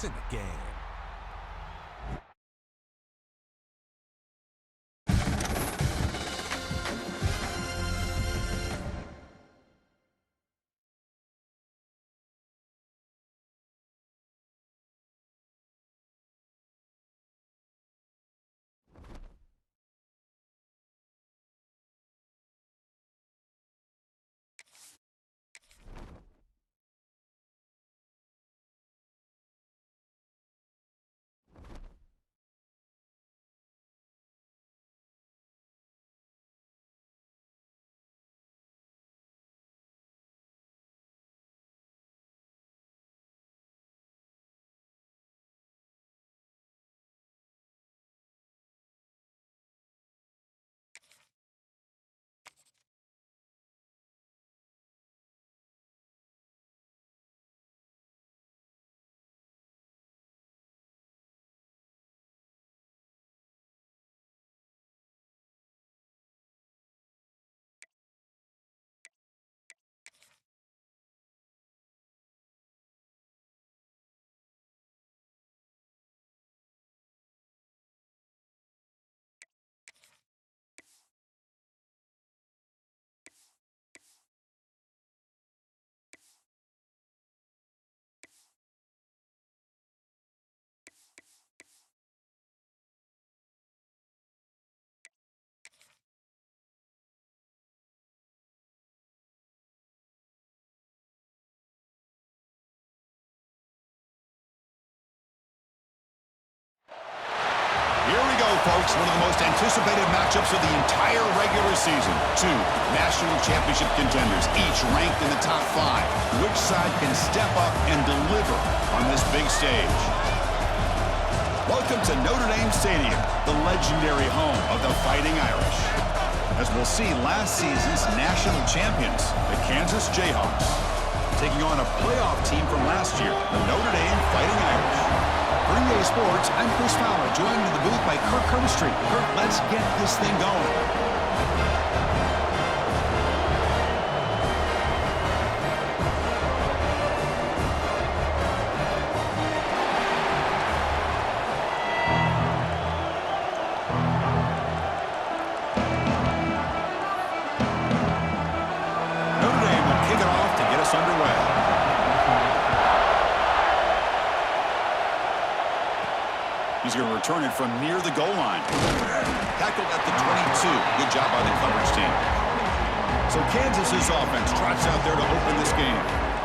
points in the game. Here we go, folks. One of the most anticipated matchups of the entire regular season. Two national championship contenders, each ranked in the top 5. Which side can step up and deliver on this big stage? Welcome to Notre Dame Stadium, the legendary home of the Fighting Irish. As we'll see, last season's national champions, the Kansas Jayhawks, taking on a playoff team from last year, the Notre Dame Fighting Irish. For EA Sports, I'm Chris Fowler, joined in the booth by Kirk Herbstreit. Kirk, let's get this thing going. Notre Dame will kick it off to get us underway. He's going to return it from near the goal line. Tackled at the 22. Good job by the coverage team. So Kansas's offense trots out there to open this game.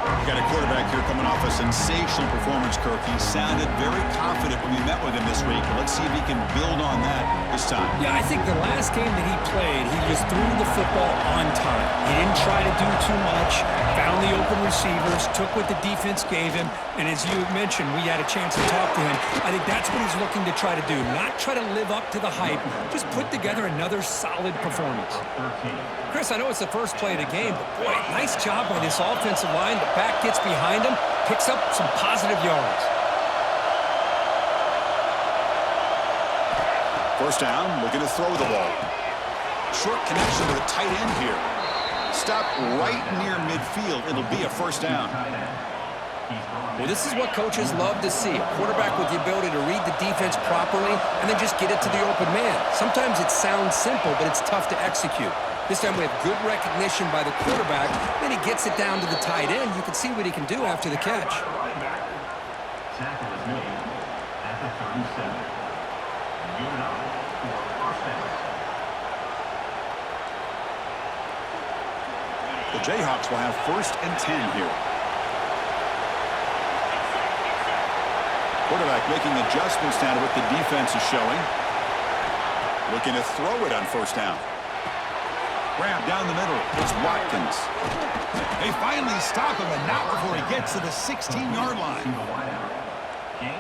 You got a quarterback here coming off a sensational performance, Kirk. He sounded very confident when we met with him this week. Let's see if he can build on that this time. Yeah, I think the last game that he played, he just threw the football on time. He didn't try to do too much, found the open receivers, took what the defense gave him, and as you mentioned, we had a chance to talk to him. I think that's what he's looking to try to do, not try to live up to the hype, just put together another solid performance. Chris, I know it's the first play of the game, but boy, nice job by this offensive line. The back gets behind him, picks up some positive yards. First down, looking to throw the ball. Short connection to the tight end here. Stop right near midfield. It'll be a first down. Well, this is what coaches love to see. A quarterback with the ability to read the defense properly and then just get it to the open man. Sometimes it sounds simple, but it's tough to execute. This time we have good recognition by the quarterback. Then he gets it down to the tight end. You can see what he can do after the catch. Tackle is made at the 37. Unit out for first down. The Jayhawks will have 1st and 10 here. Quarterback making adjustments now to what the defense is showing. Looking to throw it on first down. Grab down the middle. It's Watkins. They finally stop him, and not before he gets to the 16-yard line.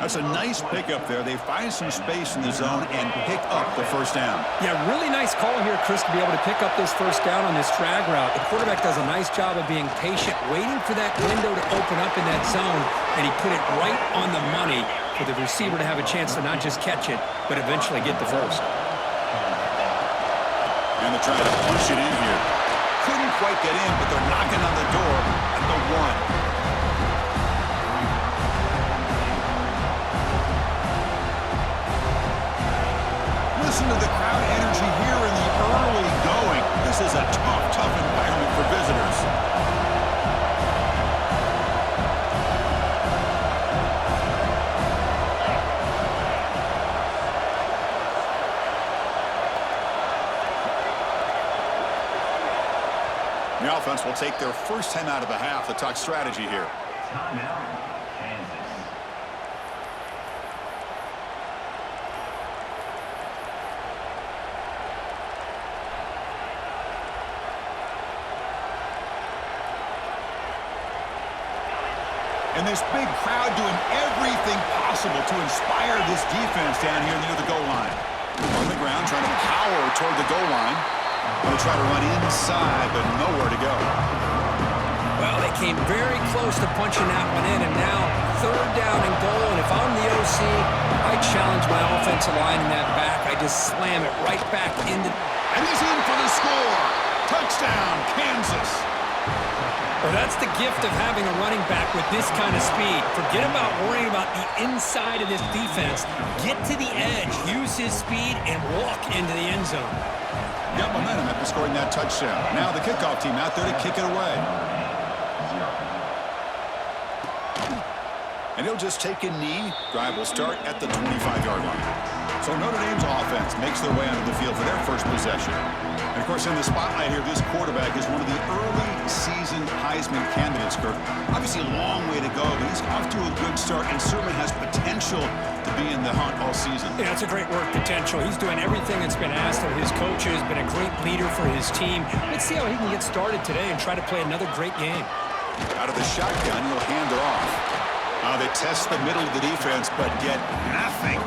That's a nice pickup there. They find some space in the zone and pick up the first down. Yeah, really nice call here, Chris, to be able to pick up this first down on this drag route. The quarterback does a nice job of being patient, waiting for that window to open up in that zone, and he put it right on the money for the receiver to have a chance to not just catch it, but eventually get the first. And they're trying to push it in here. Couldn't quite get in, but they're knocking on the door at the 1. Listen to the crowd energy here in the early going. This is a tough environment for visitors. The offense will take their first time out of the half to talk strategy here. Timeout, Kansas. And this big crowd doing everything possible to inspire this defense down here near the goal line. On the ground, trying to power toward the goal line. Going to try to run inside, but nowhere to go. Well, they came very close to punching that one in, and now third down and goal. And if I'm the OC, I challenge my offensive line in that back. I just slam it right back into. And he's in for the score. Touchdown, Kansas. Well, that's the gift of having a running back with this kind of speed. Forget about worrying about the inside of this defense. Get to the edge, use his speed, and walk into the end zone. Got momentum after scoring that touchdown. Now the kickoff team out there to kick it away. And he'll just take a knee. Drive will start at the 25-yard line. So Notre Dame's offense makes their way onto the field for their first possession. And, of course, in the spotlight here, this quarterback is one of the early season Heisman candidates, Kirk. Obviously a long way to go, but he's off to a good start and certainly has potential to be in the hunt all season. Yeah, it's a great word, potential. He's doing everything that's been asked of his coaches, been a great leader for his team. Let's see how he can get started today and try to play another great game. Out of the shotgun, he'll hand it off. They test the middle of the defense, but get nothing.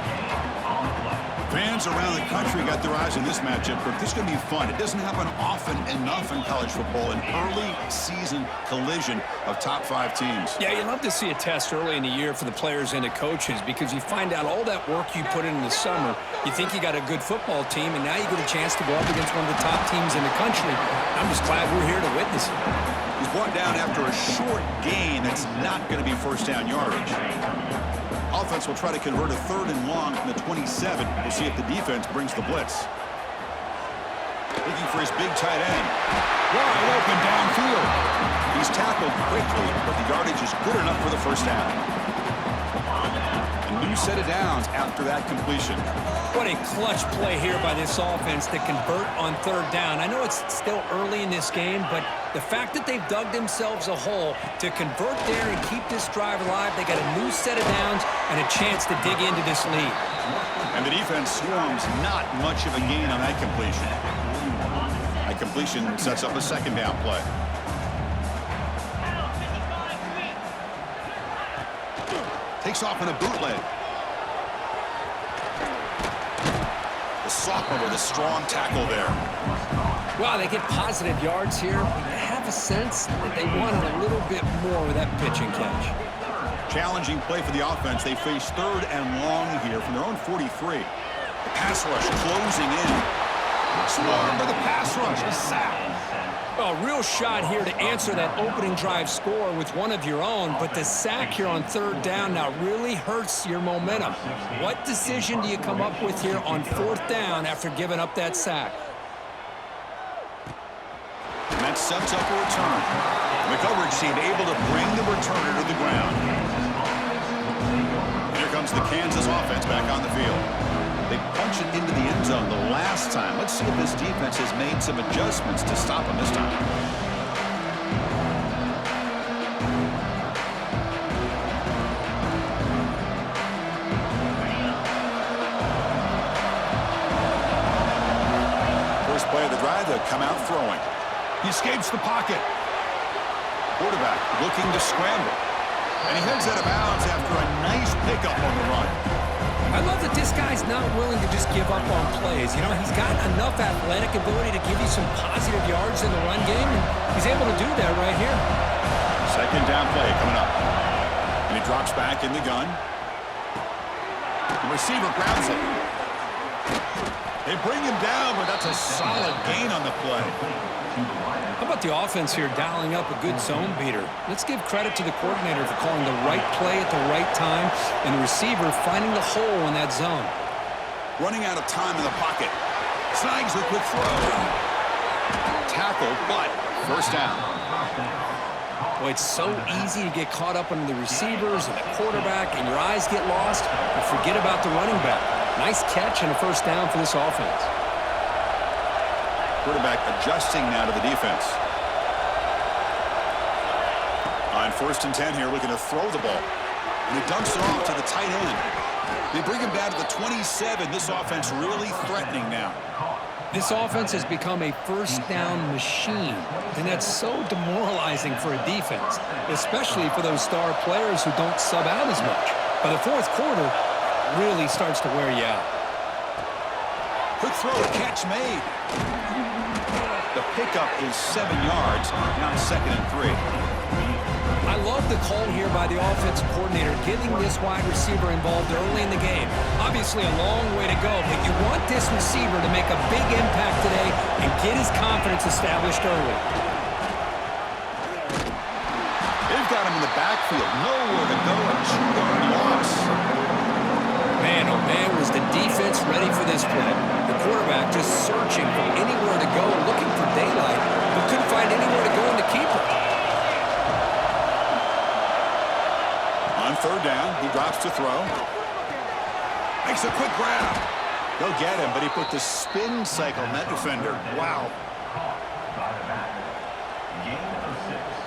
Fans around the country got their eyes on this matchup, but this is going to be fun. It doesn't happen often enough in college football, an early season collision of top 5 teams. Yeah, you love to see a test early in the year for the players and the coaches because you find out all that work you put in the summer. You think you got a good football team, and now you get a chance to go up against one of the top teams in the country. I'm just glad we're here to witness it. He's brought down after a short gain that's not going to be first down yardage. Offense will try to convert a third and long from the 27. We'll see if the defense brings the blitz. Looking for his big tight end. Wide open downfield. He's tackled quickly, but the yardage is good enough for the first down. A new set of downs after that completion. What a clutch play here by this offense to convert on third down. I know it's still early in this game, but the fact that they've dug themselves a hole to convert there and keep this drive alive, they got a new set of downs and a chance to dig into this lead. And the defense swarms not much of a gain on that completion. That completion sets up a second down play. Takes off in a bootleg. The sophomore with a strong tackle there. Wow, they get positive yards here. I have a sense that they wanted a little bit more with that pitch and catch. Challenging play for the offense. They face third and long here from their own 43. The pass rush closing in. Swarm by the pass rush. A sack. Well, a real shot here to answer that opening drive score with one of your own, but the sack here on third down now really hurts your momentum. What decision do you come up with here on fourth down after giving up that sack? And that sets up a return. The coverage team able to bring the returner to the ground. Here comes the Kansas offense back on the field. They punch it into the end zone the last time. Let's see if this defense has made some adjustments to stop them this time. First play of the drive, they'll come out throwing. He escapes the pocket. Quarterback looking to scramble. And he heads out of bounds after a nice pickup on the run. I love that this guy's not willing to just give up on plays. You know, he's got enough athletic ability to give you some positive yards in the run game, and he's able to do that right here. Second down play coming up. And he drops back in the gun. The receiver grabs it. They bring him down, but that's a solid gain on the play. How about the offense here dialing up a good zone beater? Let's give credit to the coordinator for calling the right play at the right time and the receiver finding the hole in that zone. Running out of time in the pocket. Snags a quick throw. Tackle, but first down. Well, it's so easy to get caught up under the receivers and the quarterback, and your eyes get lost, and forget about the running back. Nice catch and a first down for this offense. Quarterback adjusting now to the defense. On 1st and 10 here, looking to throw the ball. And he dumps it off to the tight end. They bring him down to the 27. This offense really threatening now. This offense has become a first down machine, and that's so demoralizing for a defense, especially for those star players who don't sub out as much. By the 4th quarter, really starts to wear you out. Quick throw, catch made. The pickup is 7 yards, now 2nd and 3. I love the call here by the offensive coordinator, getting this wide receiver involved early in the game. Obviously a long way to go, but you want this receiver to make a big impact today and get his confidence established early. They've got him in the backfield, nowhere to go, a 2-yard loss. Man, oh man, was the defense ready for this play. The quarterback just searching for anywhere to go, looking for daylight, but couldn't find anywhere to go in the keeper. On 3rd down, he drops to throw. Makes a quick grab. They'll get him, but he put the spin cycle on that defender. Wow. Got it back. Gain of 6.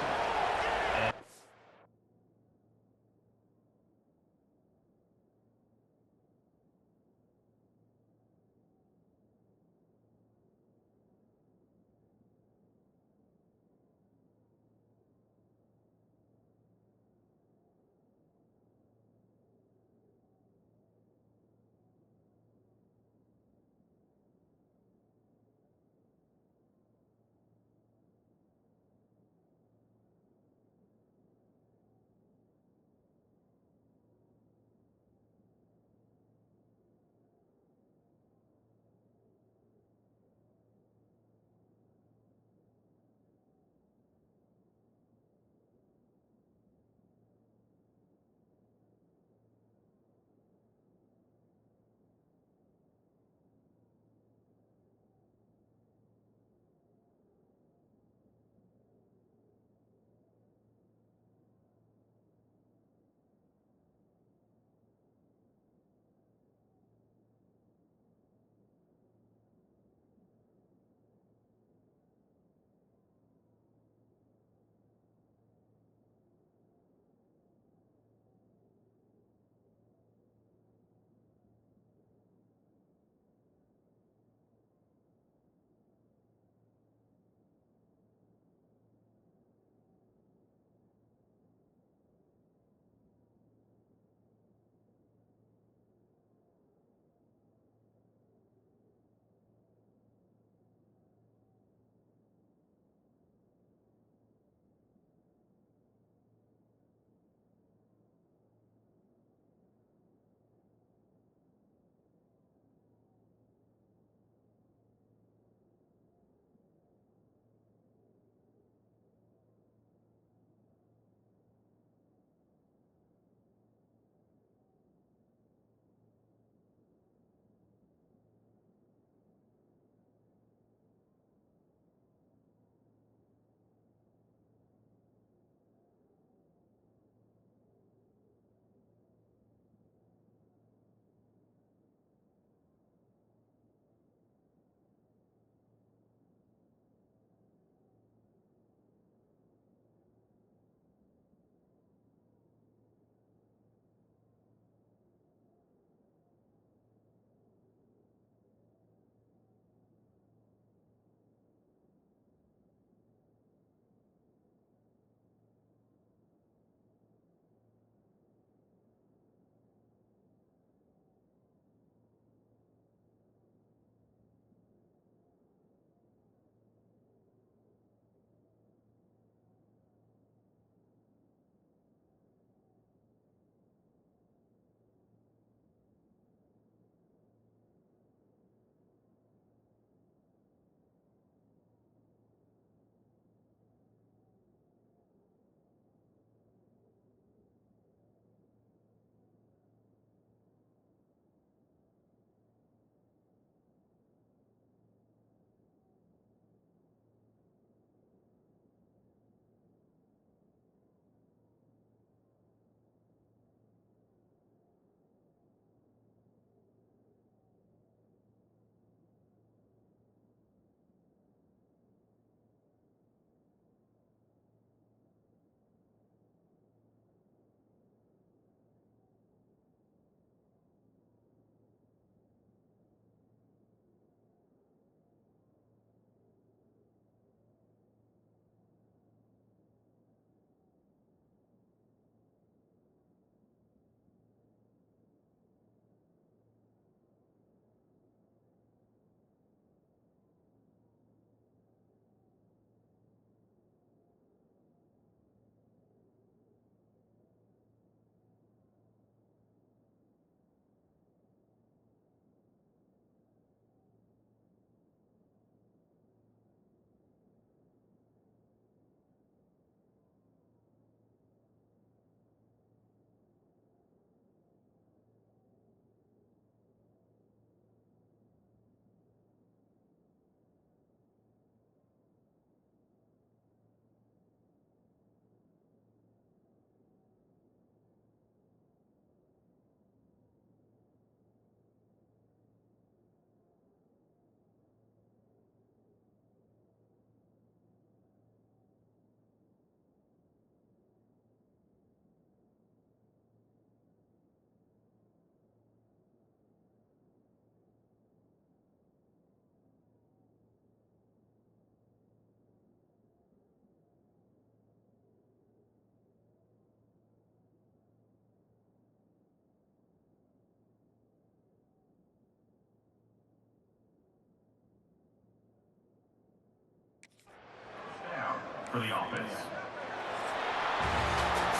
for the offense.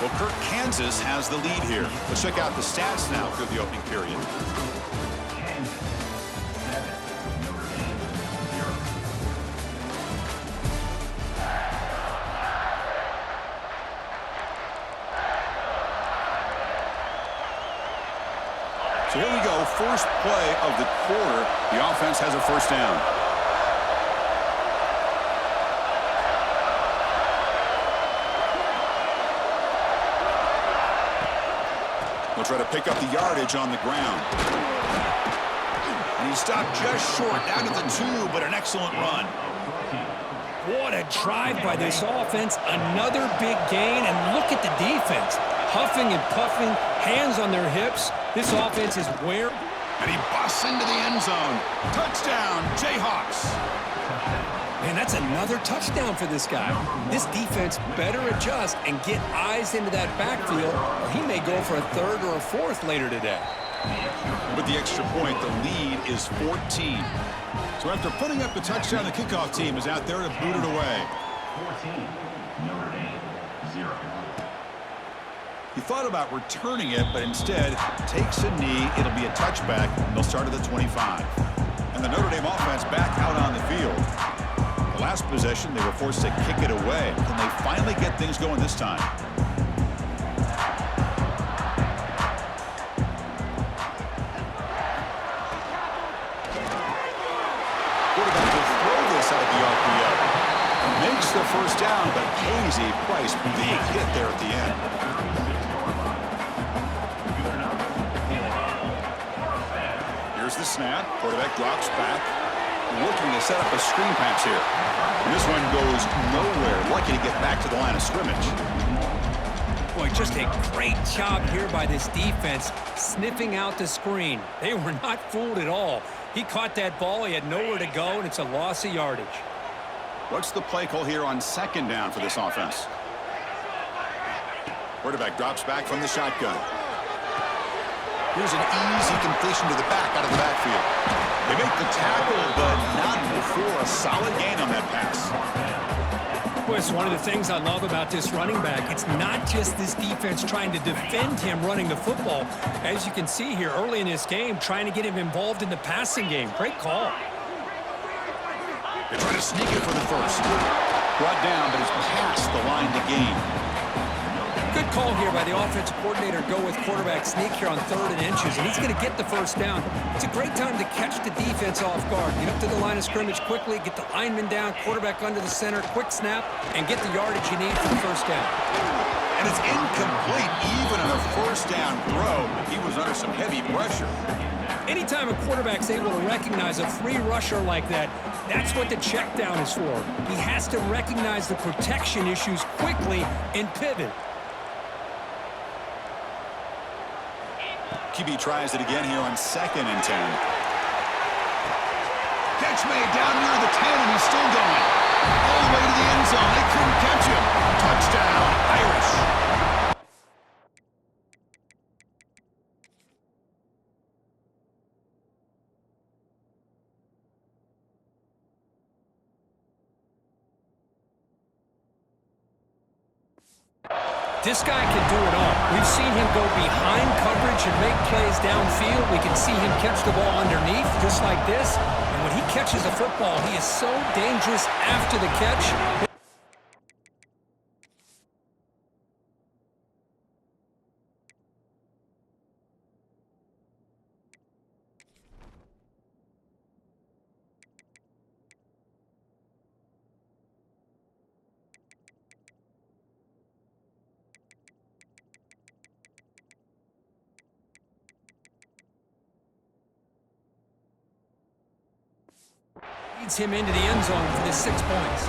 Well, Kirk, Kansas has the lead here. Let's check out the stats now through the opening period. Kansas 7, Notre Dame 0. So here we go, first play of the quarter. The offense has a first down. They'll try to pick up the yardage on the ground. And he stopped just short, down to the 2, but an excellent run. What a drive by this offense. Another big gain, and look at the defense. Huffing and puffing, hands on their hips. This offense is where... And he busts into the end zone. Touchdown, Jayhawks. Man, that's another touchdown for this guy. This defense better adjust and get eyes into that backfield, or he may go for a third or a fourth later today. With the extra point, the lead is 14. So after putting up the touchdown, the kickoff team is out there to boot it away. 14, Notre Dame 0. He thought about returning it, but instead takes a knee. It'll be a touchback. They'll start at the 25. And the Notre Dame offense back out on the field. The last possession, they were forced to kick it away. Can they finally get things going this time? Quarterback will throw this out of the RPO. Makes the first down, but pays a price. Big hit there at the end. Here's the snap. Quarterback drops back. Looking to set up a screen pass here. And this one goes nowhere. Lucky to get back to the line of scrimmage. Boy, just a great job here by this defense, sniffing out the screen. They were not fooled at all. He caught that ball. He had nowhere to go, and it's a loss of yardage. What's the play call here on second down for this offense? Quarterback drops back from the shotgun. Here's an easy completion to the back out of the backfield. They make the tackle, but not before a solid gain on that pass. Boy, it's one of the things I love about this running back. It's not just this defense trying to defend him running the football. As you can see here early in this game, trying to get him involved in the passing game. Great call. They try to sneak it for the first. Brought down, but it's past the line to gain. Good call here by the offensive coordinator to go with quarterback sneak here on 3rd and inches, and he's going to get the first down. It's a great time to catch the defense off guard. Get up to the line of scrimmage quickly, get the lineman down, quarterback under the center, quick snap, and get the yardage you need for the first down. And it's incomplete even on a first down throw. He was under some heavy pressure. Anytime a quarterback's able to recognize a free rusher like that, that's what the check down is for. He has to recognize the protection issues quickly and pivot. QB tries it again here on 2nd and 10. Catch made down near the 10, and he's still going. All the way to the end zone. They couldn't catch him. Touchdown, Irish. This guy can do it all. We've seen him go behind coverage and make plays downfield. We can see him catch the ball underneath, just like this. And when he catches a football, he is so dangerous after the catch. Leads him into the end zone for the 6 points.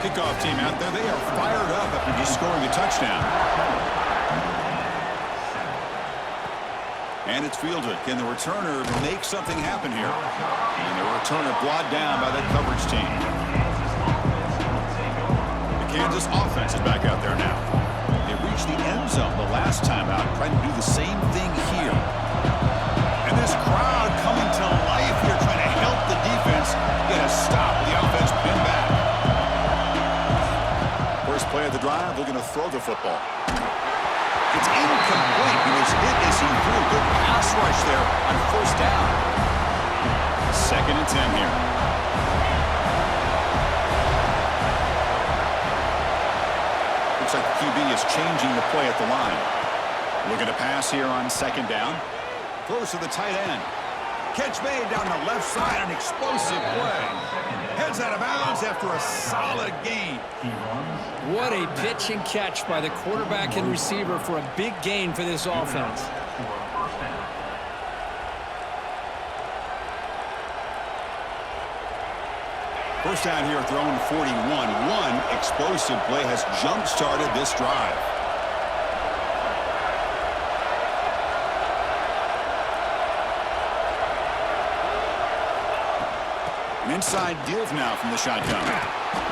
Kickoff team out there, they are fired up after just scoring a touchdown. And it's fielded. Can the returner make something happen here? And the returner brought down by that coverage team. The Kansas offense is back out there now. They reached the end zone the last time out, trying to do the same thing here. And this crowd coming to life here, trying to help the defense get a stop with the offense pinned back. play of the drive, looking to throw the football. It's incomplete. He was hit as he threw. Good pass rush there on first down. 2nd and 10 here. Looks like the QB is changing the play at the line. Looking to pass here on 2nd down. Throws to the tight end. Catch made down the left side, an explosive play. Heads out of bounds after a solid gain. What a pitch and catch by the quarterback and receiver for a big gain for this offense. First down here, thrown 41. One explosive play has jump-started this drive. An inside give now from the shotgun.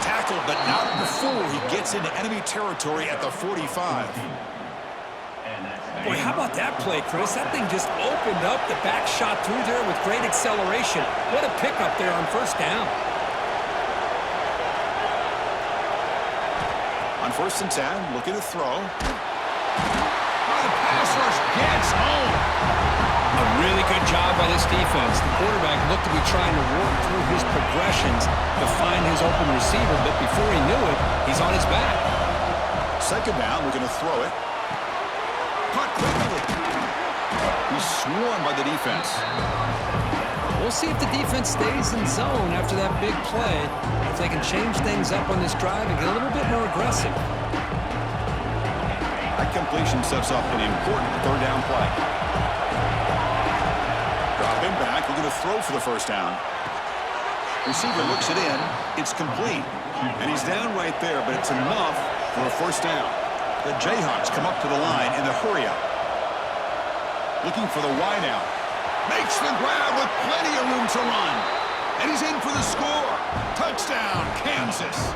Tackled, but not before he gets into enemy territory at the 45. Boy, how about that play, Chris? That thing just opened up. The back shot through there with great acceleration. What a pickup there on first down. On 1st and 10, looking to throw. The pass rush gets home. A really good job by this defense. The quarterback looked to be trying to work through his progressions to find his open receiver, but before he knew it, he's on his back. 2nd down, we're going to throw it. Caught quickly. He's swarmed by the defense. We'll see if the defense stays in zone after that big play. If they can change things up on this drive and get a little bit more aggressive. That completion sets up an important 3rd down play. Dropping back, looking to throw for the first down. Receiver looks it in. It's complete. And he's down right there, but it's enough for a first down. The Jayhawks come up to the line in the hurry-up. Looking for the wideout. Makes the grab with plenty of room to run. And he's in for the score. Touchdown, Kansas.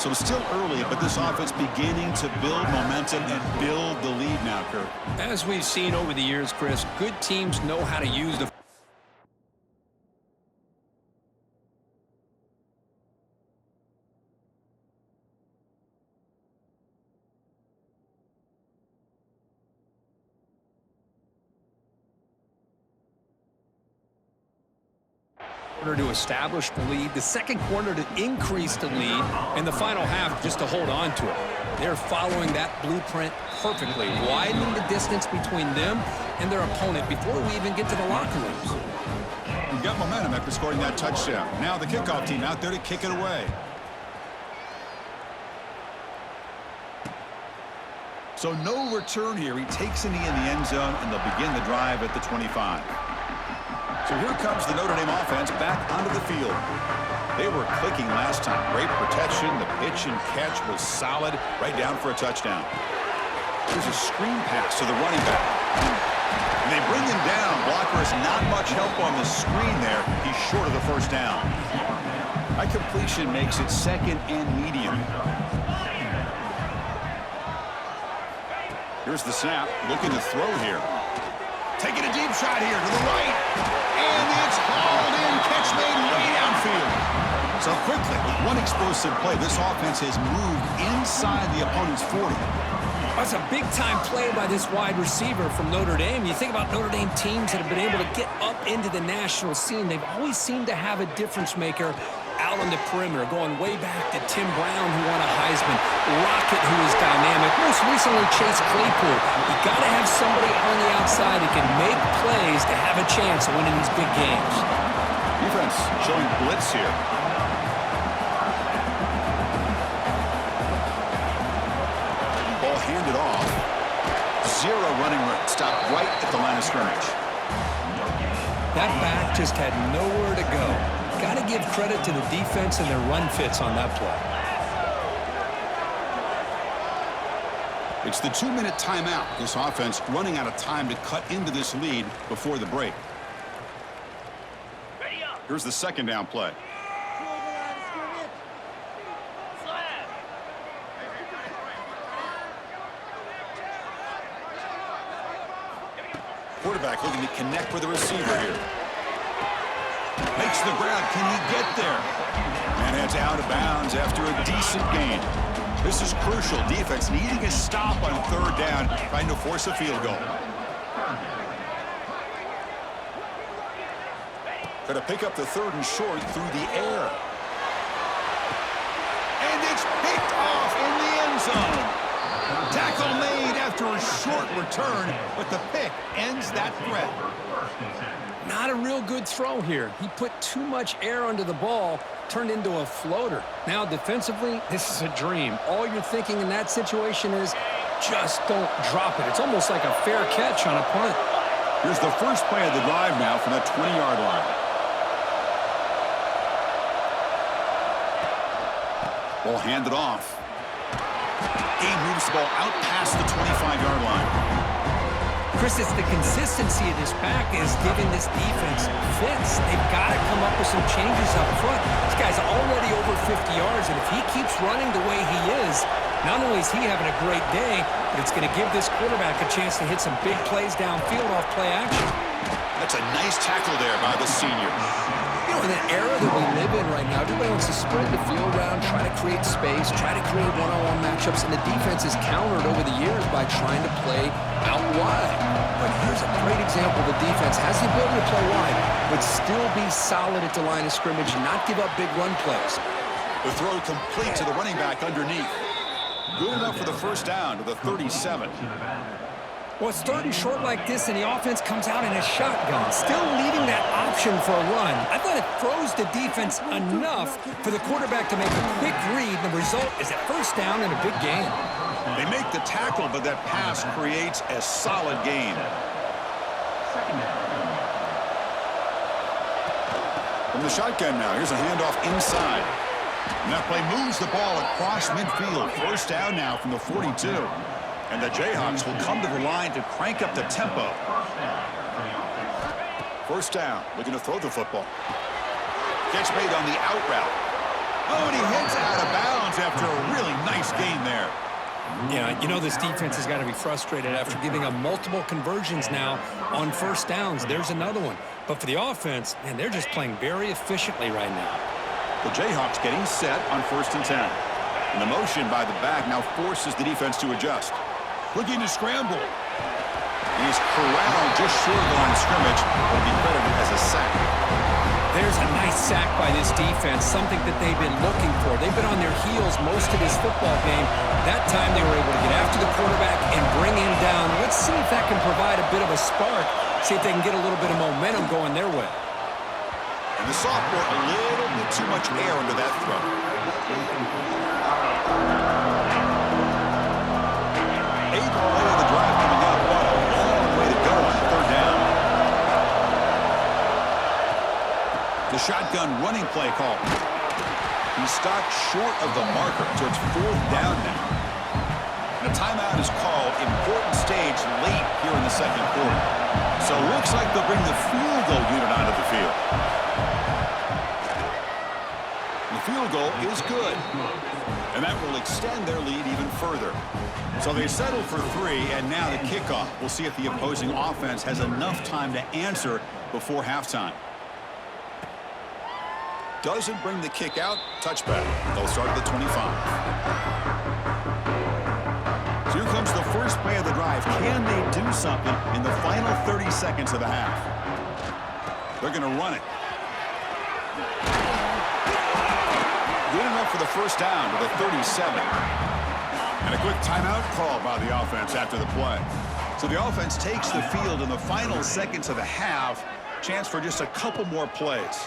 So it's still early, but this offense beginning to build momentum and build the lead now, Kurt. As we've seen over the years, Chris, good teams know how to use the quarter to establish the lead, the 2nd quarter to increase the lead, and the final half just to hold on to it. They're following that blueprint perfectly, widening the distance between them and their opponent before we even get to the locker rooms. We've got momentum after scoring that touchdown. Now the kickoff team out there to kick it away. So no return here. He takes a knee in the end zone, and they'll begin the drive at the 25. So here comes the Notre Dame offense back onto the field. They were clicking last time. Great protection. The pitch and catch was solid, right down for a touchdown. There's a screen pass to the running back. And they bring him down. Blocker has not much help on the screen there. He's short of the first down. That completion makes it 2nd and medium. Here's the snap. Looking to throw here. Taking a deep shot here to the right. And it's hauled in. Catch made way downfield. So quickly, with one explosive play, this offense has moved inside the opponent's 40. That's a big-time play by this wide receiver from Notre Dame. You think about Notre Dame teams that have been able to get up into the national scene. They've always seemed to have a difference maker out on the perimeter, going way back to Tim Brown, who won a Heisman, Rocket, who is dynamic, most recently Chase Claypool. You got to have somebody on the outside who can make plays to have a chance of winning these big games. Defense showing blitz here. Ball handed off. Zero running room. Stopped right at the line of scrimmage. That back just had nowhere to go. Got to give credit to the defense and their run fits on that play. It's the 2-minute timeout. This offense running out of time to cut into this lead before the break. Here's the 2nd down play. Quarterback looking to connect with the receiver here. Makes the grab. Can he get there? And heads out of bounds after a decent gain. This is crucial. Defense needing a stop on third down, trying to force a field goal. Got to pick up the third and short through the air. And it's picked off in the end zone. Tackle made after a short return, but the pick ends that threat. Not a real good throw here. He put too much air under the ball, turned into a floater. Now, defensively, this is a dream. All you're thinking in that situation is just don't drop it. It's almost like a fair catch on a punt. Here's the first play of the drive now from the 20-yard line. Ball handed off. Game moves the ball out past the 25-yard line. Chris, it's the consistency of this pack is giving this defense fits. They've got to come up with some changes up front. This guy's already over 50 yards, and if he keeps running the way he is, not only is he having a great day, but it's going to give this quarterback a chance to hit some big plays downfield off play action. That's a nice tackle there by the senior. You know, in the era that we live in right now, everybody wants to spread the field around, try to create space, try to create one-on-one matchups, and the defense is countered over the years by trying to play out wide. But here's a great example. The defense has the ability to play wide, but still be solid at the line of scrimmage and not give up big run plays. The throw complete to the running back underneath. Good enough for the first down to the 37. Well, it's third and short like this, and the offense comes out in a shotgun, still leaving that option for a run. I thought it throws the defense enough for the quarterback to make a quick read. The result is a first down and a big gain. They make the tackle, but that pass creates a solid gain. From the shotgun now, here's a handoff inside. And that play moves the ball across midfield. First down now from the 42. And the Jayhawks will come to the line to crank up the tempo. First down, looking to throw the football. Catch made on the out route. Oh, and he hits out of bounds after a really nice gain there. Yeah, you know this defense has got to be frustrated after giving up multiple conversions now on first downs. There's another one. But for the offense, man, they're just playing very efficiently right now. The Jayhawks getting set on 1st and 10. And the motion by the back now forces the defense to adjust. Looking to scramble. And he's corralled just short of the line of scrimmage. Will be credited as a sack. There's a nice sack by this defense, something that they've been looking for. They've been on their heels most of this football game. That time they were able to get after the quarterback and bring him down. Let's see if that can provide a bit of a spark, see if they can get a little bit of momentum going their way. And the sophomore, a little bit too much air under that throw. Eighth play of the drive coming up. What a long way to go on third down. The shotgun running play call. He's stopped short of the marker, so it's 4th down now. And a timeout is called. Important stage late here in the second quarter. So it looks like they'll bring the field goal unit onto the field. The field goal is good. And that will extend their lead even further. So they settle for 3, and now the kickoff. We'll see if the opposing offense has enough time to answer before halftime. Doesn't bring the kick out. Touchback. They'll start at the 25. So here comes the first play of the drive. Can they do something in the final 30 seconds of the half? They're going to run it. Good enough for the first down to the 37. And a quick timeout call by the offense after the play. So the offense takes the field in the final seconds of the half. Chance for just a couple more plays.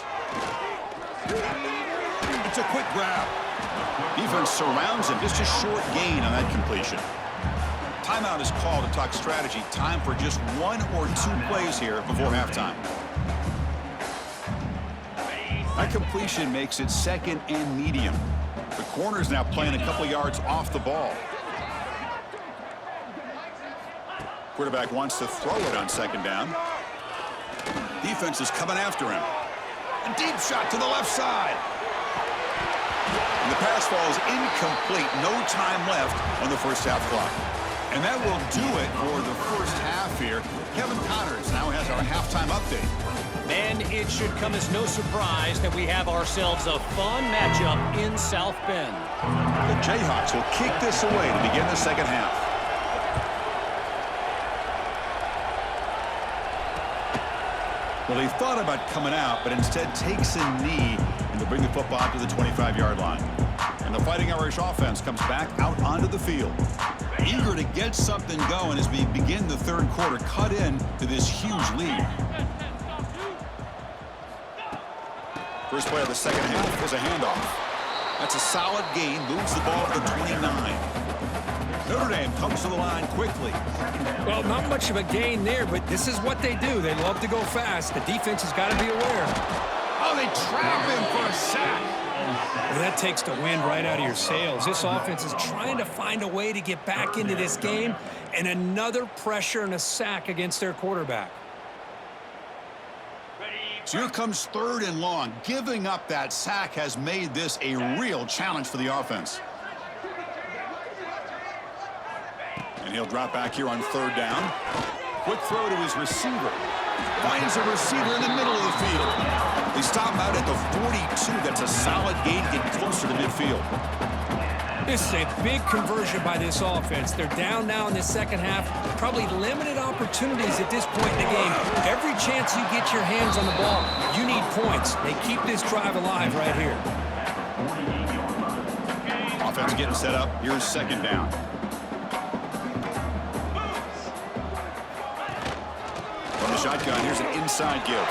It's a quick grab. Defense surrounds him. Just a short gain on that completion. Timeout is called to talk strategy. Time for just 1 or 2 plays here before halftime. That completion makes it 2nd and medium. The corner's now playing a couple yards off the ball. Quarterback wants to throw it on 2nd down. Defense is coming after him. A deep shot to the left side. And the pass falls incomplete. No time left on the first half clock. And that will do it for the first half here. Kevin Connors now has our halftime update. And it should come as no surprise that we have ourselves a fun matchup in South Bend. The Jayhawks will kick this away to begin the second half. Well, he thought about coming out, but instead takes a knee and to bring the football to the 25-yard line. And the Fighting Irish offense comes back out onto the field. Eager to get something going as we begin the third quarter, cut in to this huge lead. First play of the second half is a handoff. That's a solid gain, moves the ball to the 29. Notre Dame comes to the line quickly. Well, not much of a gain there, but this is what they do. They love to go fast. The defense has got to be aware. Oh, they trap him for a sack. Well, that takes the wind right out of your sails. This offense is trying to find a way to get back into this game, and another pressure and a sack against their quarterback. So here comes 3rd and long. Giving up that sack has made this a real challenge for the offense. And he'll drop back here on 3rd down. Quick throw to his receiver. Finds a receiver in the middle of the field. They stop him out at the 42. That's a solid gain, get closer to midfield. This is a big conversion by this offense. They're down now in the second half. Probably limited opportunities at this point in the game. Every chance you get your hands on the ball, you need points. They keep this drive alive right here. Offense getting set up. Here's 2nd down. From the shotgun, here's an inside give.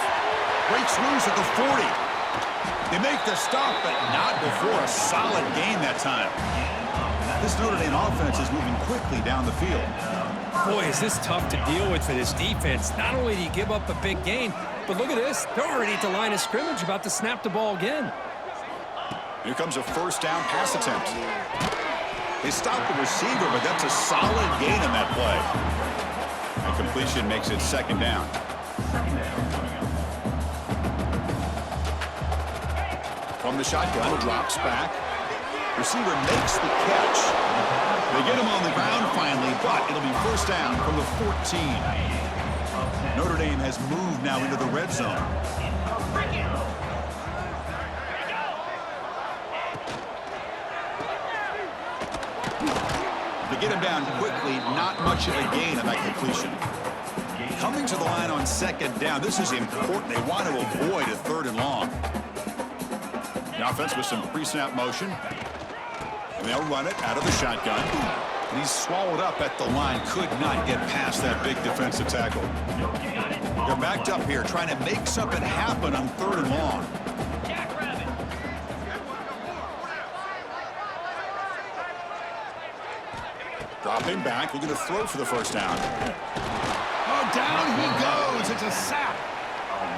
Breaks loose at the 40. They make the stop, but not before a solid gain that time. This Notre Dame offense is moving quickly down the field. Boy, is this tough to deal with for this defense. Not only do you give up a big gain, but look at this. They're already at the line of scrimmage, about to snap the ball again. Here comes a 1st down pass attempt. They stop the receiver, but that's a solid gain on that play. A completion makes it 2nd down. From the shotgun, drops back. Receiver makes the catch. They get him on the ground finally, but it'll be 1st down from the 14. Notre Dame has moved now into the red zone. They get him down quickly, not much of a gain on that completion. Coming to the line on 2nd down, this is important. They want to avoid a 3rd and long. The offense with some pre-snap motion. And they'll run it out of the shotgun. And he's swallowed up at the line. Could not get past that big defensive tackle. They're backed up here trying to make something happen on 3rd and long. Drop him back. We're going to throw for the 1st down. Oh, down he goes. It's a sack.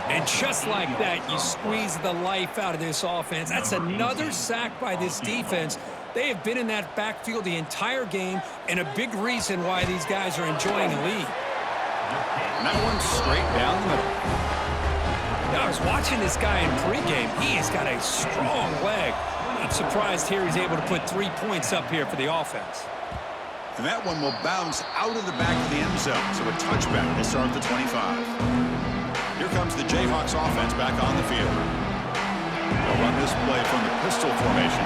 And just like that, you squeeze the life out of this offense. That's another sack by this defense. They have been in that backfield the entire game, and a big reason why these guys are enjoying the lead. And that one's straight down the middle. Now, I was watching this guy in pregame. He has got a strong leg. Not surprised here he's able to put 3 points up here for the offense. And that one will bounce out of the back of the end zone. So a touchback will start at the 25. Here comes the Jayhawks offense back on the field. They'll run this play from the pistol formation.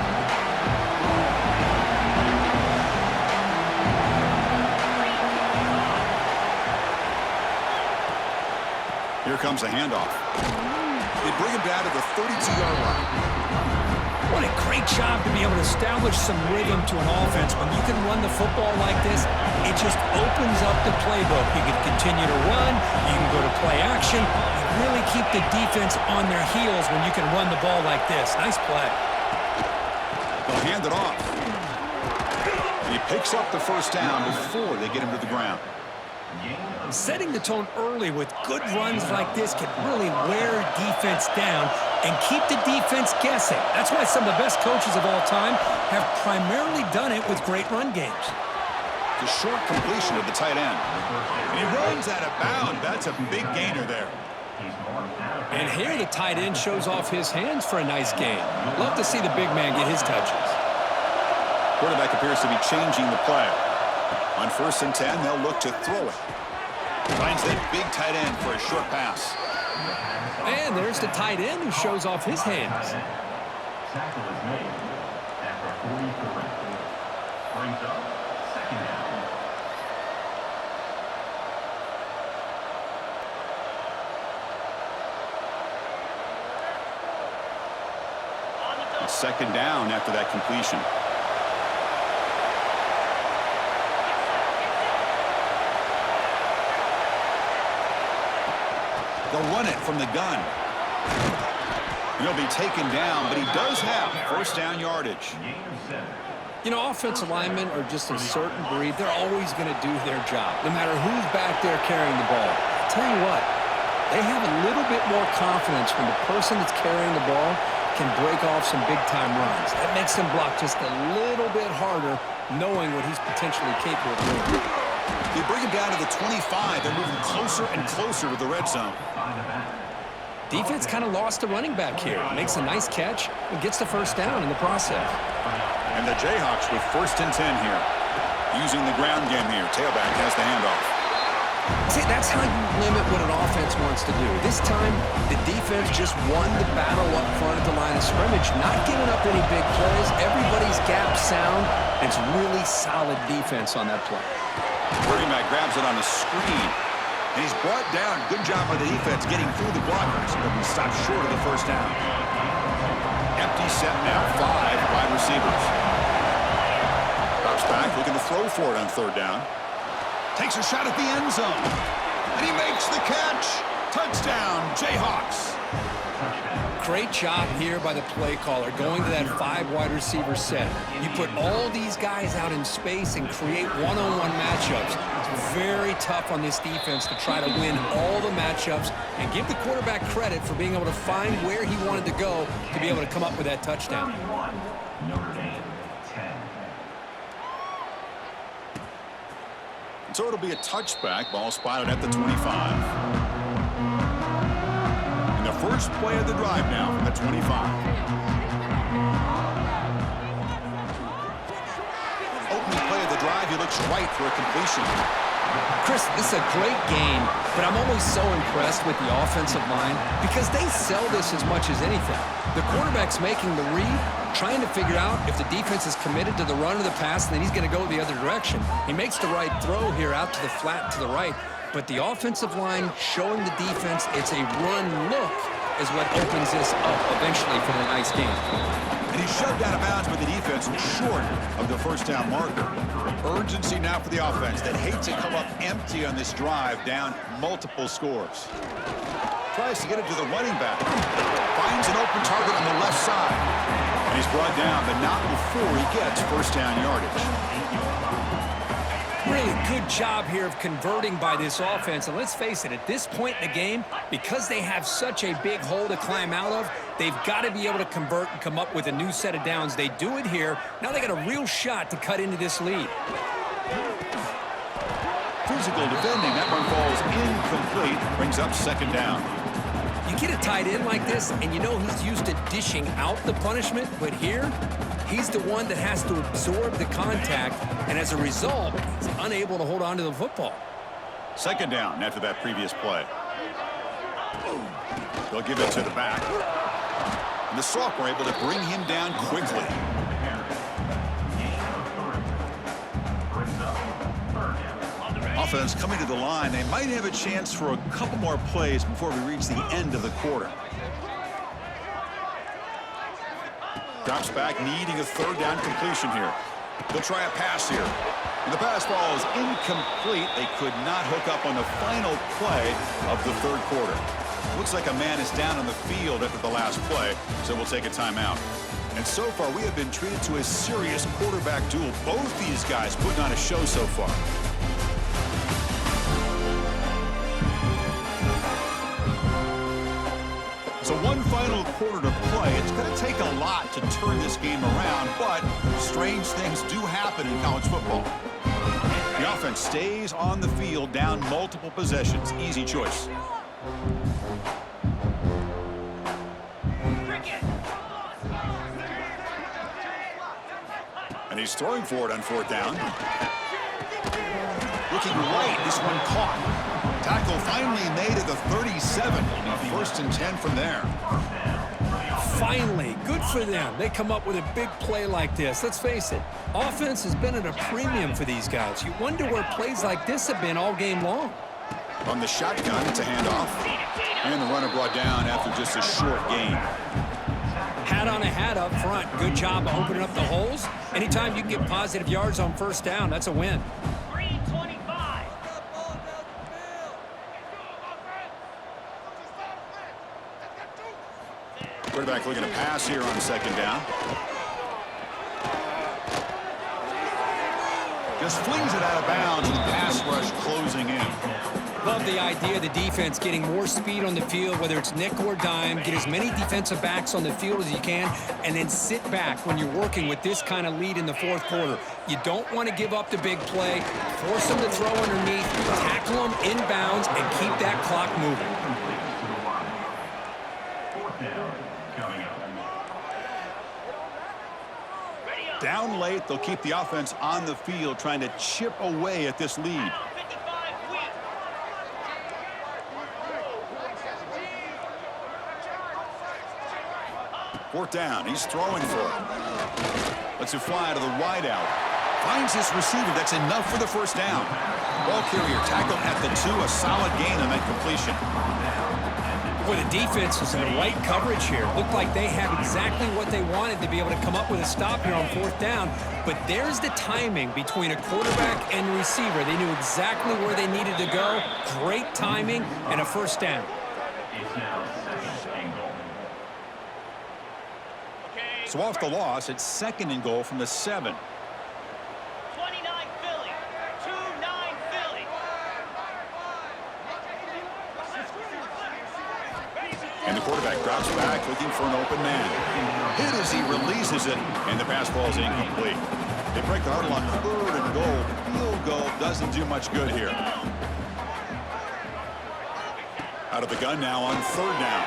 Here comes a handoff. They bring him down to the 32-yard line. What a great job to be able to establish some rhythm to an offense. When you can run the football like this, it just opens up the playbook. You can continue to run. You can go to play action. You really keep the defense on their heels when you can run the ball like this. Nice play. They'll hand it off. And he picks up the 1st down before they get him to the ground. Setting the tone early with good runs like this can really wear defense down and keep the defense guessing. That's why some of the best coaches of all time have primarily done it with great run games. The short completion of the tight end. And he runs out of bounds. That's a big gainer there. And here the tight end shows off his hands for a nice gain. Love to see the big man get his touches. Quarterback appears to be changing the play. On 1st and 10, they'll look to throw it. Finds that big tight end for a short pass. And there's the tight end who shows off his hands. Tackle is made after 43. Brings up 2nd down. 2nd down after that completion. They'll run it from the gun. He'll be taken down, but he does have 1st down yardage. You know, offensive linemen are just a certain breed. They're always going to do their job, no matter who's back there carrying the ball. I'll tell you what, they have a little bit more confidence when the person that's carrying the ball can break off some big-time runs. That makes them block just a little bit harder, knowing what he's potentially capable of doing. They bring him down to the 25. They're moving closer and closer to the red zone. Defense kind of lost a running back here. Makes a nice catch and gets the 1st down in the process. And the Jayhawks with 1st and 10 here. Using the ground game here. Tailback has the handoff. See, that's how you limit what an offense wants to do. This time, the defense just won the battle up front at the line of scrimmage, not giving up any big plays. Everybody's gap sound. It's really solid defense on that play. Running back grabs it on the screen. And he's brought down. Good job by the defense getting through the blockers. But he stopped short of the 1st down. Empty set now. 5 wide receivers. Drops back, looking to throw for it on 3rd down. Takes a shot at the end zone. And he makes the catch. Touchdown, Jayhawks. Great job here by the play caller, going to that 5 wide receiver set. You put all these guys out in space and create one-on-one matchups. It's very tough on this defense to try to win all the matchups and give the quarterback credit for being able to find where he wanted to go to be able to come up with that touchdown. Notre Dame 10. So it'll be a touchback. Ball spotted at the 25. First play of the drive now from the 25. Opening play of the drive, he looks right for a completion. Chris, this is a great game, but I'm always so impressed with the offensive line because they sell this as much as anything. The quarterback's making the read, trying to figure out if the defense is committed to the run or the pass, and then he's going to go the other direction. He makes the right throw here out to the flat to the right. But the offensive line showing the defense it's a run look is what opens this up eventually for the nice game. And he's shoved out of bounds with the defense short of the 1st down marker. Urgency now for the offense that hates to come up empty on this drive, down multiple scores. Tries to get it to the running back. Finds an open target on the left side. And he's brought down, but not before he gets 1st down yardage. Really good job here of converting by this offense. And let's face it, at this point in the game, because they have such a big hole to climb out of, they've got to be able to convert and come up with a new set of downs. They do it here. Now they got a real shot to cut into this lead. Physical defending. That one falls incomplete. Brings up 2nd down. You get a tight end like this, and you know he's used to dishing out the punishment, but here, he's the one that has to absorb the contact, and as a result, he's unable to hold on to the football. 2nd down after that previous play. They'll give it to the back. And the sophomore able to bring him down quickly. Offense coming to the line. They might have a chance for a couple more plays before we reach the end of the quarter. Drops back, needing a 3rd down completion here. They'll try a pass here. And the pass ball is incomplete. They could not hook up on the final play of the 3rd quarter. Looks like a man is down on the field after the last play, so we'll take a timeout. And so far, we have been treated to a serious quarterback duel. Both these guys putting on a show so far. So one final quarter to play. It's going to take a lot to turn this game around, but strange things do happen in college football. The offense stays on the field, down multiple possessions. Easy choice. And he's throwing for it on 4th down. Looking right, this one caught. Tackle finally made at the 37. First and 10 from there. Finally, good for them. They come up with a big play like this. Let's face it, offense has been at a premium for these guys. You wonder where plays like this have been all game long. On the shotgun, it's a handoff. And the runner brought down after just a short gain. Hat on a hat up front. Good job of opening up the holes. Anytime you can get positive yards on first down, that's a win. Quarterback looking to pass here on second down. Just flings it out of bounds with the pass rush closing in. Love the idea of the defense getting more speed on the field, whether it's nickel or dime. Get as many defensive backs on the field as you can, and then sit back when you're working with this kind of lead in the fourth quarter. You don't want to give up the big play. Force them to throw underneath, tackle them inbounds, and keep that clock moving. Down late, they'll keep the offense on the field trying to chip away at this lead. Fourth down, he's throwing for it. Lets it fly to the wideout. Finds his receiver, that's enough for the first down. Ball carrier tackled at the 2, a solid gain on that completion. Boy, the defense was in the right coverage here. Looked like they had exactly what they wanted to be able to come up with a stop here on fourth down. But there's the timing between a quarterback and the receiver. They knew exactly where they needed to go. Great timing and a first down. So off the loss, it's second and goal from the 7. 29 Philly. 2-9 Philly. And the quarterback drops back looking for an open man. Hit as he releases it, and the pass ball is incomplete. They break the huddle on third and goal. Field goal doesn't do much good here. Out of the gun now on third down.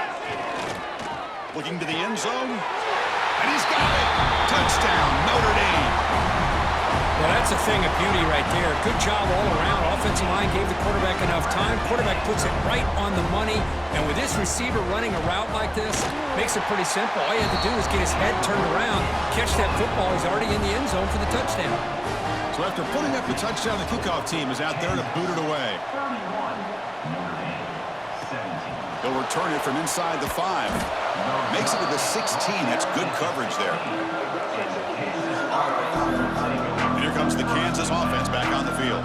Looking to the end zone. And he's got it. Touchdown, Notre Dame. Well, that's a thing of beauty right there. Good job all around. Offensive line gave the quarterback enough time. Quarterback puts it right on the money. And with this receiver running a route like this, makes it pretty simple. All you have to do is get his head turned around, catch that football. He's already in the end zone for the touchdown. So after putting up the touchdown, the kickoff team is out there to boot it away. They'll return it from inside the 5. Makes it to the 16. That's good coverage there. And here comes the Kansas offense back on the field.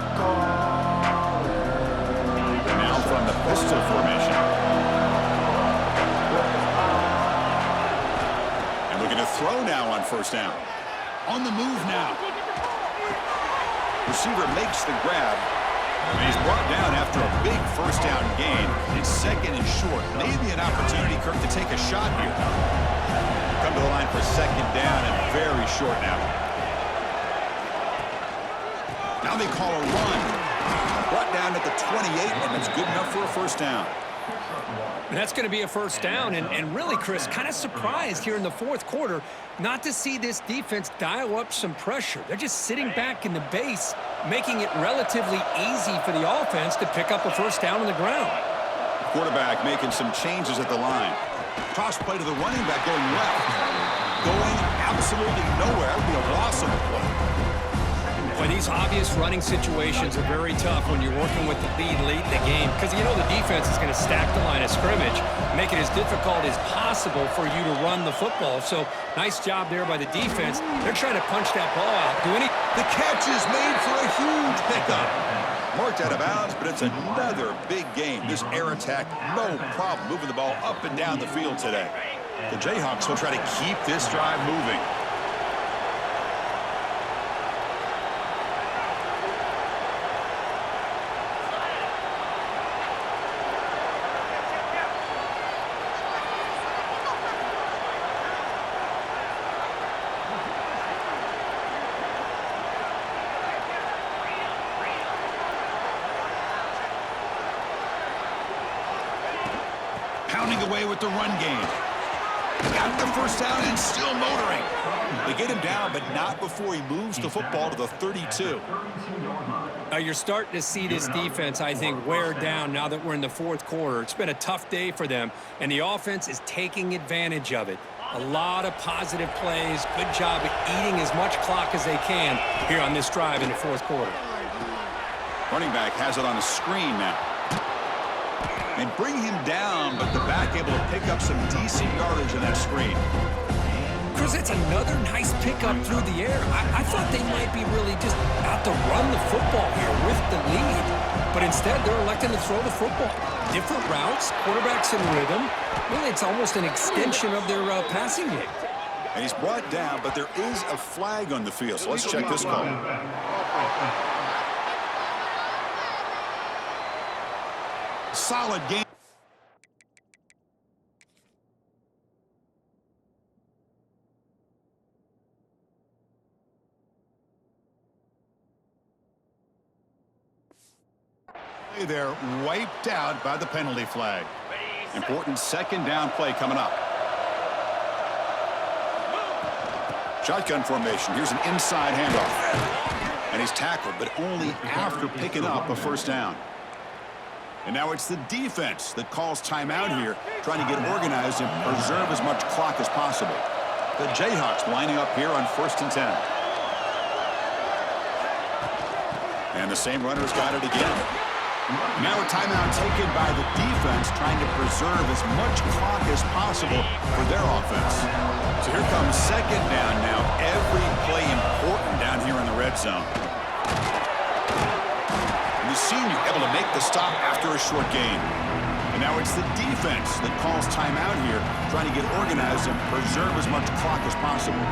Now from the pistol formation. And looking to throw now on first down. On the move now. Receiver makes the grab. And he's brought down after a big first down gain. It's second and short. Maybe an opportunity, Kirk, to take a shot here. Come to the line for second down and very short now. Now they call a run. Brought down at the 28, and it's good enough for a first down. And that's going to be a first down. And really, Chris, kind of surprised here in the fourth quarter not to see this defense dial up some pressure. They're just sitting back in the base, making it relatively easy for the offense to pick up a first down on the ground. Quarterback making some changes at the line. Toss play to the running back going left. Going absolutely nowhere. It'll be a loss of the play. Boy, these obvious running situations are very tough when you're working with the lead late in the game because you know the defense is going to stack the line of scrimmage, make it as difficult as possible for you to run the football. So nice job there by the defense. They're trying to punch that ball out. The catch is made for a huge pickup. Marked out of bounds, but it's another big game. This air attack, no problem moving the ball up and down the field today. The Jayhawks will try to keep this drive moving. Pounding away with the run game. Got the first down and still motoring. They get him down, but not before he moves the football to the 32. You're starting to see this defense, I think, wear down now that we're in the fourth quarter. It's been a tough day for them, and the offense is taking advantage of it. A lot of positive plays. Good job at eating as much clock as they can here on this drive in the fourth quarter. Running back has it on a screen now. And bring him down, but the back able to pick up some decent yardage in that screen. Chris, it's another nice pickup through the air. I thought they might be really just out to run the football here with the lead, but instead they're electing to throw the football. Different routes, quarterbacks in rhythm. Really, it's almost an extension of their passing game. And he's brought down, but there is a flag on the field, so let's check this call. Solid game. They're wiped out by the penalty flag. Important second down play coming up. Shotgun formation. Here's an inside handoff. And he's tackled, but only after picking up a first down. And now it's the defense that calls timeout here, trying to get organized and preserve as much clock as possible. The Jayhawks lining up here on 1st and 10. And the same runner's got it again. Now a timeout taken by the defense, trying to preserve as much clock as possible for their offense. So here comes second down now. Every play important down here in the red zone. And the senior able to make the stop after a short gain. And now it's the defense that calls timeout here, trying to get organized and preserve as much clock as possible.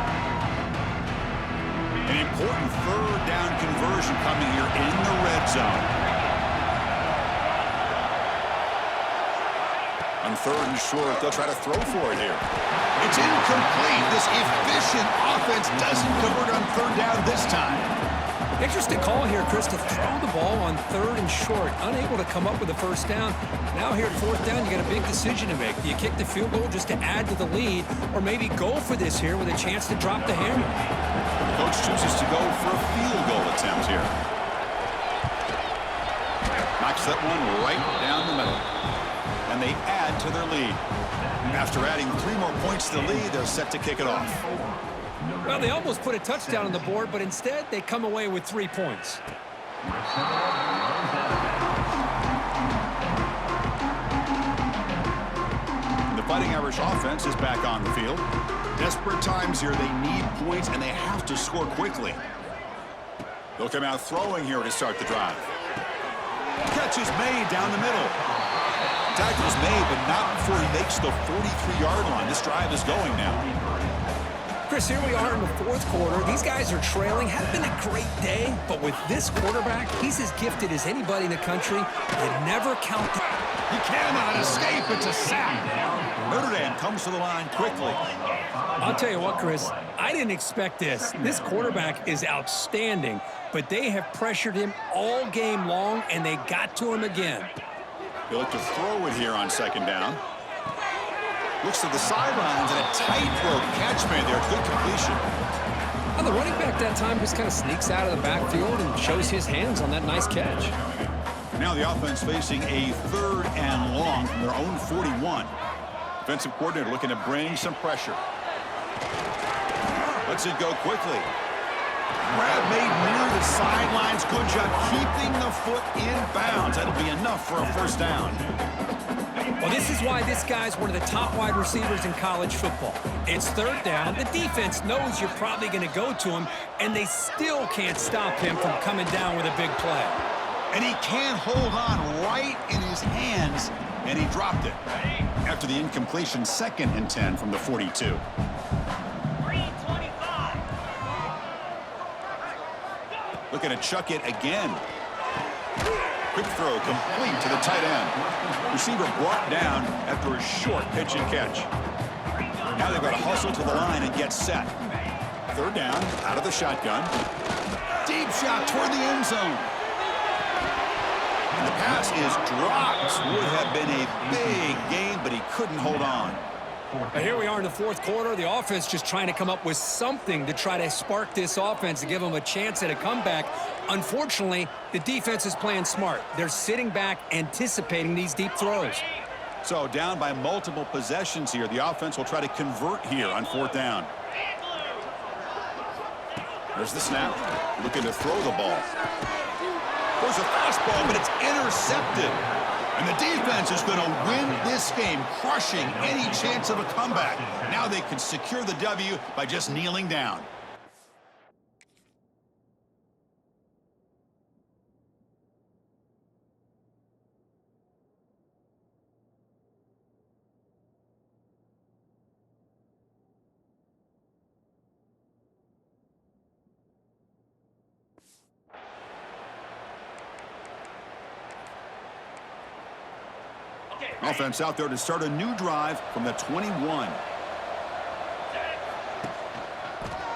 An important third down conversion coming here in the red zone. On 3rd and short, they'll try to throw for it here. It's incomplete. This efficient offense doesn't convert on 3rd down this time. Interesting call here, Chris, to throw the ball on 3rd and short. Unable to come up with a first down. Now here at 4th down, you got a big decision to make. Do you kick the field goal just to add to the lead, or maybe go for this here with a chance to drop the hammer? The coach chooses to go for a field goal attempt here. Knocks that one right down the middle. And they add to their lead. After adding 3 more points to the lead, they're set to kick it off. Well, they almost put a touchdown on the board, but instead they come away with 3 points. The Fighting Irish offense is back on the field. Desperate times here. They need points, and they have to score quickly. They'll come out throwing here to start the drive. Catch is made down the middle. Tackle is made, but not before he makes the 43-yard line. This drive is going now. Chris, here we are in the 4th quarter. These guys are trailing. Hasn't been a great day, but with this quarterback, he's as gifted as anybody in the country. You never count the... He cannot escape. It's a sack. Notre Dame comes to the line quickly. I'll tell you what, Chris, I didn't expect this. This quarterback is outstanding, but they have pressured him all game long, and they got to him again. They look to throw it here on 2nd down. Looks to the sidelines and a tightrope catch made there. Good completion. Well, the running back that time just kind of sneaks out of the backfield and shows his hands on that nice catch. Now the offense facing a 3rd and long from their own 41. Defensive coordinator looking to bring some pressure. Lets it go quickly. Grab made near the sidelines. Good job keeping the foot in bounds. That'll be enough for a first down. Well, this is why this guy's one of the top wide receivers in college football. It's 3rd down. The defense knows you're probably going to go to him, and they still can't stop him from coming down with a big play. And he can't hold on right in his hands, and he dropped it. After the incompletion, 2nd and 10 from the 42. Looking to chuck it again. Quick throw complete to the tight end. Receiver brought down after a short pitch and catch. Now they've got to hustle to the line and get set. 3rd down, out of the shotgun. Deep shot toward the end zone. And the pass is dropped. Would have been a big gain, but he couldn't hold on. Here we are in the fourth quarter. The offense just trying to come up with something to try to spark this offense to give them a chance at a comeback. Unfortunately, the defense is playing smart. They're sitting back, anticipating these deep throws. So down by multiple possessions here. The offense will try to convert here on fourth down. There's the snap. Looking to throw the ball. There's a fastball, but it's intercepted. And the defense is going to win this game, crushing any chance of a comeback. Now they can secure the W by just kneeling down. Offense out there to start a new drive from the 21.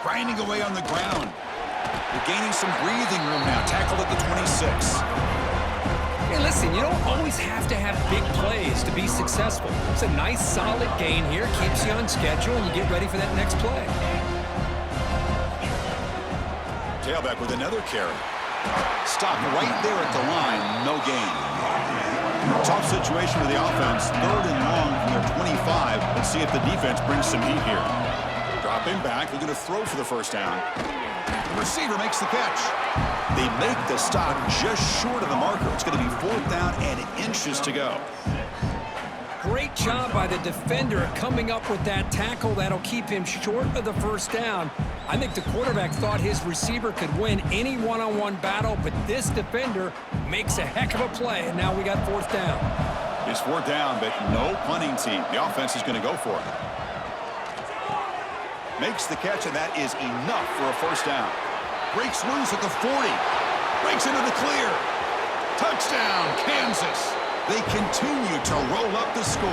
Grinding away on the ground. They're gaining some breathing room now. Tackled at the 26. Hey, listen, you don't always have to have big plays to be successful. It's a nice, solid gain here. Keeps you on schedule, and you get ready for that next play. Tailback with another carry. Stop right there at the line. No gain. Tough situation for the offense. Third and long from their 25. Let's see if the defense brings some heat here. Dropping back. They're going to throw for the first down. The receiver makes the catch. They make the stop just short of the marker. It's going to be fourth down and inches to go. Great job by the defender coming up with that tackle. That'll keep him short of the first down. I think the quarterback thought his receiver could win any one-on-one battle, but this defender makes a heck of a play, and now we got fourth down. It's fourth down, but no punting team. The offense is going to go for it. Makes the catch, and that is enough for a first down. Breaks loose at the 40. Breaks into the clear. Touchdown, Kansas. They continue to roll up the score.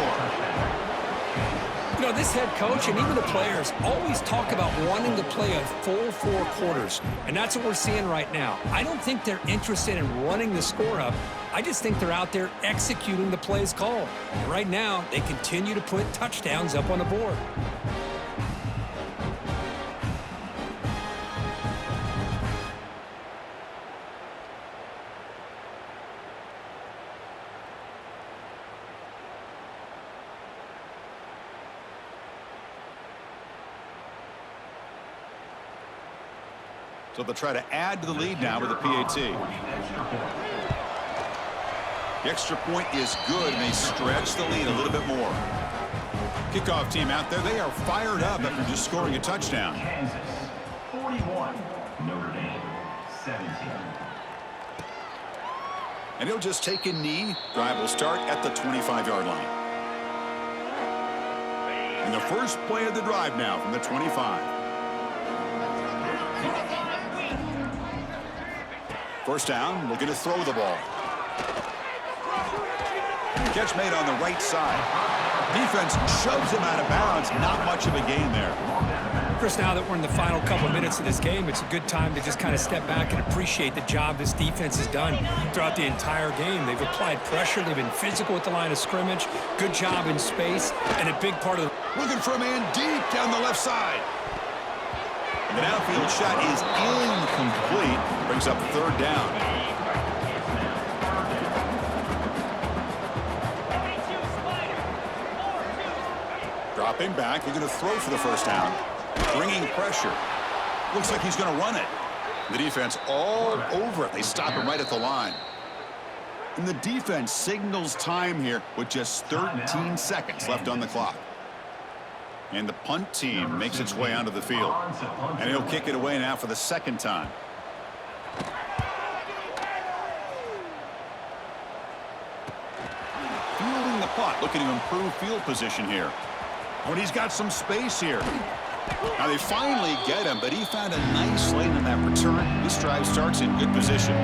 You know, this head coach and even the players always talk about wanting to play a full 4 quarters, and that's what we're seeing right now. I don't think they're interested in running the score up. I just think they're out there executing the plays called. And right now, they continue to put touchdowns up on the board. So they'll try to add to the lead now with a PAT. The extra point is good, and they stretch the lead a little bit more. Kickoff team out there, they are fired up after just scoring a touchdown. Kansas, 41. Notre Dame, 17. And he'll just take a knee. Drive will start at the 25-yard line. And the first play of the drive now from the 25. First down, looking to throw the ball. Catch made on the right side. Defense shoves him out of bounds. Not much of a gain there. Chris, now that we're in the final couple minutes of this game, it's a good time to just kind of step back and appreciate the job this defense has done throughout the entire game. They've applied pressure. They've been physical at the line of scrimmage. Good job in space. And a big part of the... Looking for a man deep down the left side. The downfield shot is incomplete. Brings up third down. Dropping back. They're going to throw for the first down. Bringing pressure. Looks like he's going to run it. The defense all over it. They stop him right at the line. And the defense signals time here with just 13 seconds left on the clock. And the punt team makes its way onto the field. And he'll kick it away now for the second time. Fielding the punt, looking to improve field position here. Oh, and he's got some space here. Now they finally get him, but he found a nice lane in that return. This drive starts in good position.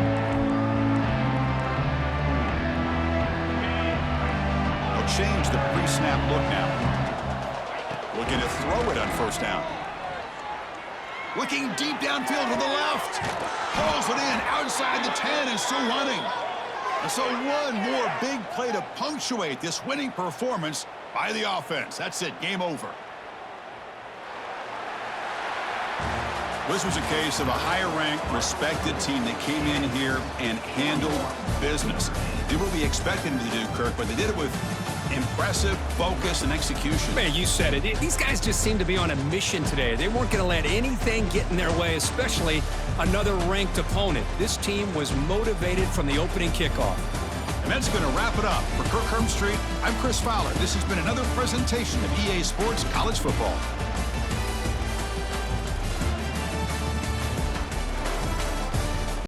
They'll change the pre-snap look now. Looking to throw it on first down. Looking deep downfield to the left. Hauls it in outside the 10 and still running. And so one more big play to punctuate this winning performance by the offense. That's it. Game over. This was a case of a higher-ranked, respected team that came in here and handled business. Did what we expected them to do, Kirk, but they did it with impressive focus and execution. Man, you said it. These guys just seem to be on a mission today. They weren't going to let anything get in their way, especially another ranked opponent. This team was motivated from the opening kickoff. And that's going to wrap it up. For Kirk Street, I'm Chris Fowler. This has been another presentation of EA Sports College Football.